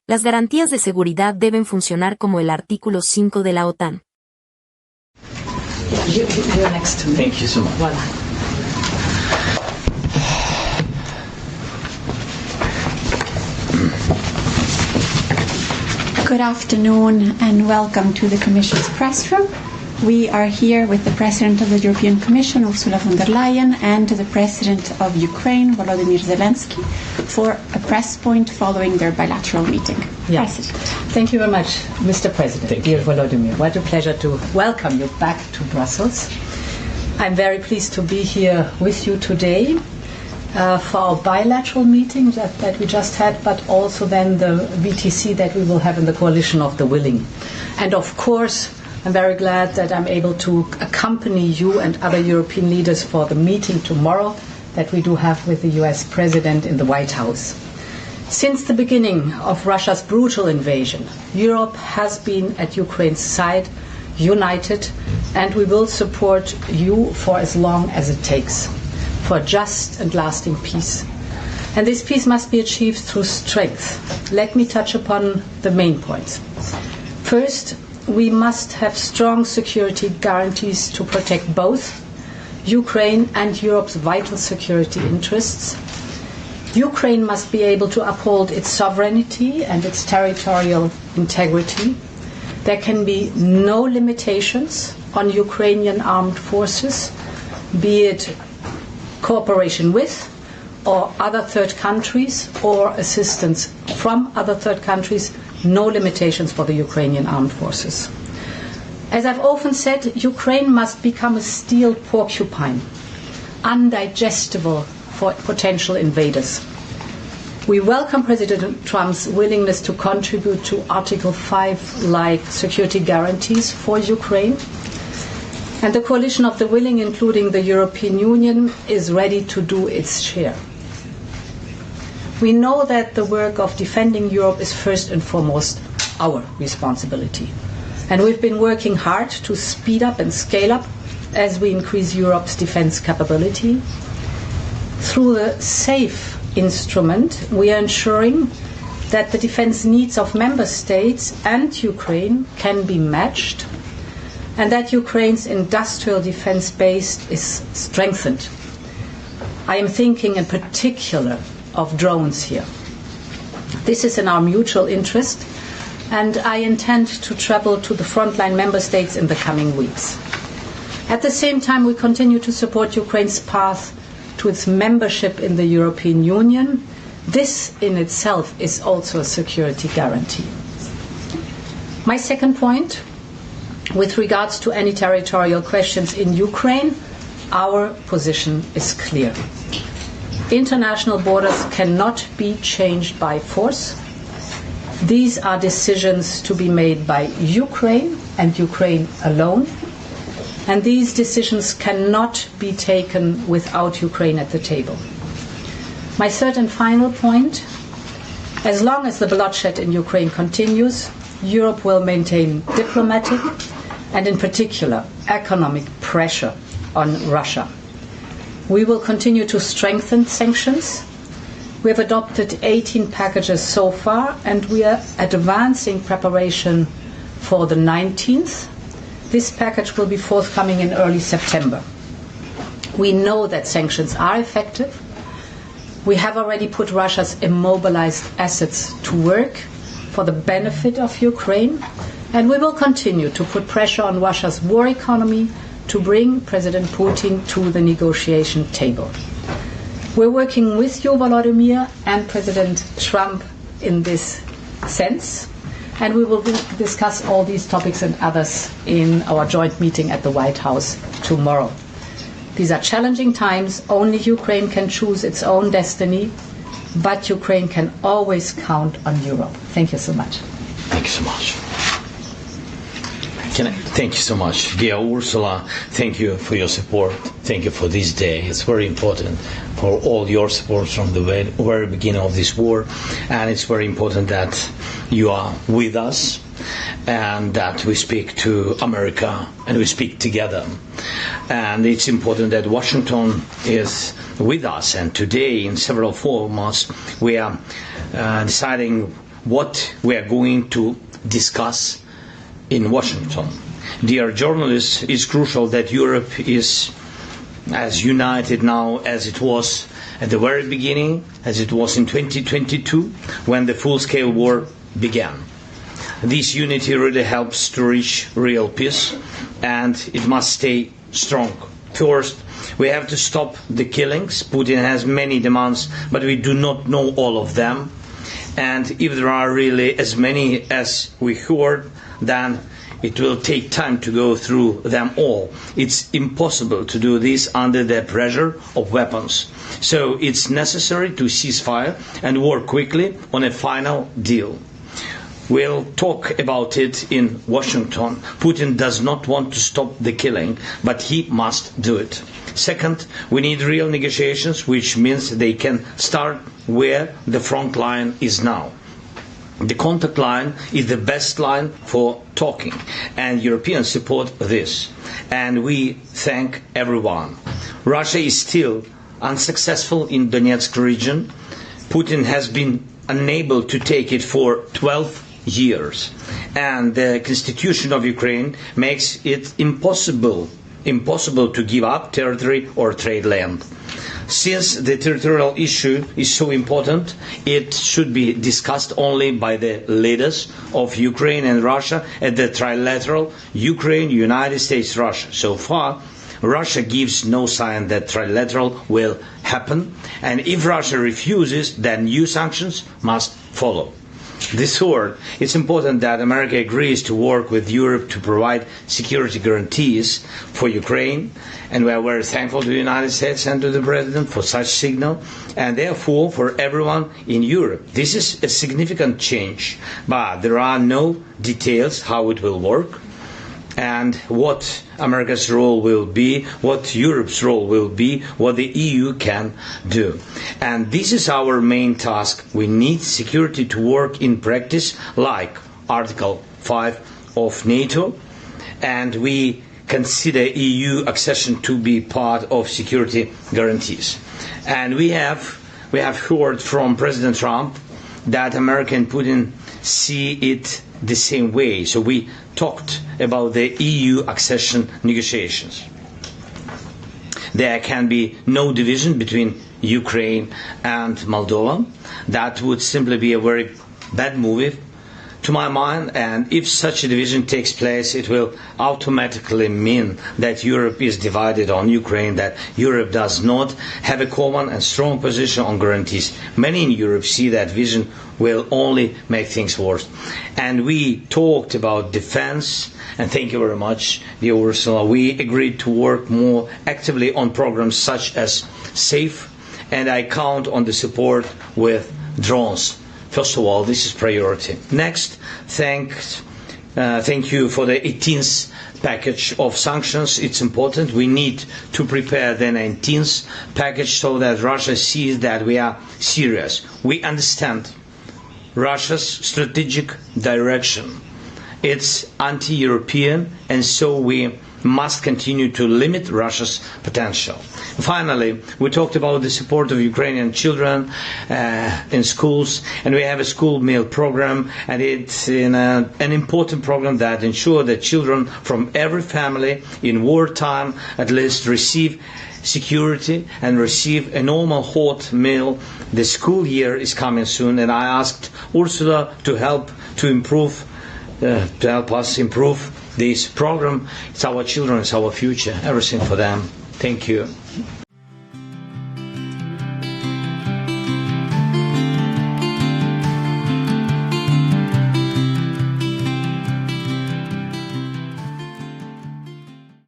Las garantías de seguridad deben funcionar como el Artículo 5 de la OTAN. You're next to me. Thank you so much. Voilà. Good afternoon and welcome to the Commission's press room. We are here with the President of the European Commission, Ursula von der Leyen, and the President of Ukraine, Volodymyr Zelensky, for a press point following their bilateral meeting. Yeah. President. Thank you very much, Mr. President. Thank Dear you. Volodymyr, what a pleasure to welcome you back to Brussels. I'm very pleased to be here with you today for our bilateral meeting that we just had, but also then the VTC that we will have in the Coalition of the Willing. And of course, I'm very glad that I'm able to accompany you and other European leaders for the meeting tomorrow that we do have with the US President in the White House. Since the beginning of Russia's brutal invasion, Europe has been at Ukraine's side, united, and we will support you for as long as it takes, for just and lasting peace. And this peace must be achieved through strength. Let me touch upon the main points. First, we must have strong security guarantees to protect both Ukraine and Europe's vital security interests. Ukraine must be able to uphold its sovereignty and its territorial integrity. There can be no limitations on Ukrainian armed forces, be it cooperation with or other third countries or assistance from other third countries, no limitations for the Ukrainian armed forces. As I've often said, Ukraine must become a steel porcupine, undigestible for potential invaders. We welcome President Trump's willingness to contribute to Article 5-like security guarantees for Ukraine. And the Coalition of the Willing, including the European Union, is ready to do its share. We know that the work of defending Europe is first and foremost our responsibility. And we've been working hard to speed up and scale up as we increase Europe's defense capability. Through the SAFE instrument, we are ensuring that the defense needs of member states and Ukraine can be matched, and that Ukraine's industrial defense base is strengthened. I am thinking in particular of drones here. This is in our mutual interest, and I intend to travel to the frontline member states in the coming weeks. At the same time, we continue to support Ukraine's path to its membership in the European Union. This in itself is also a security guarantee. My second point, with regards to any territorial questions in Ukraine, our position is clear. International borders cannot be changed by force. These are decisions to be made by Ukraine and Ukraine alone. And these decisions cannot be taken without Ukraine at the table. My third and final point, as long as the bloodshed in Ukraine continues, Europe will maintain diplomatic and in particular economic pressure on Russia. We will continue to strengthen sanctions. We have adopted 18 packages so far, and we are advancing preparation for the 19th. This package will be forthcoming in early September. We know that sanctions are effective. We have already put Russia's immobilized assets to work for the benefit of Ukraine, and we will continue to put pressure on Russia's war economy to bring President Putin to the negotiation table. We're working with you, Volodymyr, and President Trump in this sense, and we will discuss all these topics and others in our joint meeting at the White House tomorrow. These are challenging times. Only Ukraine can choose its own destiny, but Ukraine can always count on Europe. Thank you so much. Thank you so much. Thank you so much, dear Ursula. Thank you for your support. Thank you for this day. It's very important for all your support from the very beginning of this war. And it's very important that you are with us and that we speak to America and we speak together. And it's important that Washington is with us. And today, in several formats, we are deciding what we are going to discuss in Washington. Dear journalists, it's crucial that Europe is as united now as it was at the very beginning, as it was in 2022, when the full-scale war began. This unity really helps to reach real peace, and it must stay strong. First, we have to stop the killings. Putin has many demands, but we do not know all of them. And if there are really as many as we heard, then it will take time to go through them all. It's impossible to do this under the pressure of weapons. So it's necessary to cease fire and work quickly on a final deal. We'll talk about it in Washington. Putin does not want to stop the killing, but he must do it. Second, we need real negotiations, which means they can start where the front line is now. The contact line is the best line for talking, and Europeans support this. And we thank everyone. Russia is still unsuccessful in Donetsk region. Putin has been unable to take it for 12 years. And the constitution of Ukraine makes it impossible to give up territory or trade land. Since the territorial issue is so important, it should be discussed only by the leaders of Ukraine and Russia at the trilateral Ukraine, United States, Russia. So far, Russia gives no sign that trilateral will happen, and if Russia refuses, then new sanctions must follow. Third, it's important that America agrees to work with Europe to provide security guarantees for Ukraine, and we are very thankful to the United States and to the President for such signal, and therefore for everyone in Europe. This is a significant change, but there are no details how it will work, and what America's role will be, what Europe's role will be, what the EU can do. And this is our main task. We need security to work in practice, like Article 5 of NATO, and we consider EU accession to be part of security guarantees. And we have heard from President Trump that America and Putin see it the same way. So we talked about the EU accession negotiations. There can be no division between Ukraine and Moldova. That would simply be a very bad move to my mind, and if such a division takes place, it will automatically mean that Europe is divided on Ukraine, that Europe does not have a common and strong position on guarantees. Many in Europe see that vision will only make things worse. And we talked about defense, and thank you very much, dear Ursula. We agreed to work more actively on programs such as SAFE, and I count on the support with drones. First of all, this is priority. Next, thank you for the 18th package of sanctions. It's important. We need to prepare the 19th package so that Russia sees that we are serious. We understand Russia's strategic direction. It's anti-European, and so we must continue to limit Russia's potential. Finally, we talked about the support of Ukrainian children in schools, and we have a school meal program, and it's an important program that ensures that children from every family in wartime at least receive security and receive a normal hot meal. The school year is coming soon, and I asked Ursula to help us improve this program. It's our children, it's our future, everything for them. Thank you.